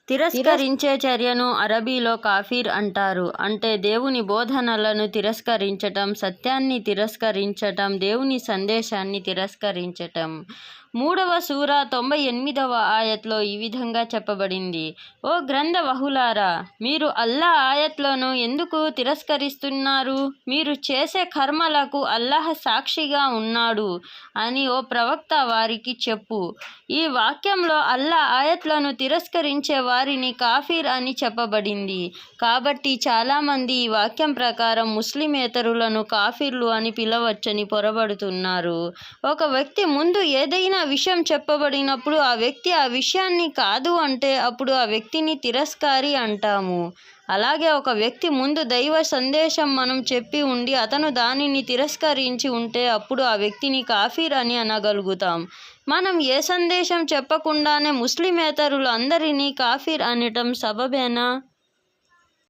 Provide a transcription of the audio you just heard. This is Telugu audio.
తిరస్కరించే చర్యను అరబీలో కాఫిర్ అంటారు. అంటే దేవుని బోధనలను తిరస్కరించటం, సత్యాన్ని తిరస్కరించటం, దేవుని సందేశాన్ని తిరస్కరించటం. 3వ సూరా 98వ ఆయత్లో ఈ విధంగా చెప్పబడింది: ఓ గ్రంథవహులారా, మీరు అల్లాహ్ ఆయత్లను ఎందుకు తిరస్కరిస్తున్నారు? మీరు చేసే కర్మలకు అల్లాహ్ సాక్షిగా ఉన్నాడు అని ఓ ప్రవక్త వారికి చెప్పు. ఈ వాక్యంలో అల్లాహ్ ఆయత్లను తిరస్కరించే వారిని కాఫిర్ అని చెప్పబడింది. కాబట్టి చాలామంది ఈ వాక్యం ప్రకారం ముస్లిమేతరులను కాఫిర్లు అని పిలవచ్చని పొరబడుతున్నారు. ఒక వ్యక్తి ముందు ఏదైనా విషయం చెప్పబడినప్పుడు ఆ వ్యక్తి ఆ విషయాన్ని కాదు అంటే అప్పుడు ఆ వ్యక్తిని తిరస్కారి అంటాము. అలాగే ఒక వ్యక్తి ముందు దైవ సందేశం మనం చెప్పి ఉండి అతను దానిని తిరస్కరించి ఉంటే అప్పుడు ఆ వ్యక్తిని కాఫిర్ అని అనగలుగుతాం. మనం ఏ సందేశం చెప్పకుండానే ముస్లిమేతరులు అందరినీ కాఫిర్ అనటం సబబేనా?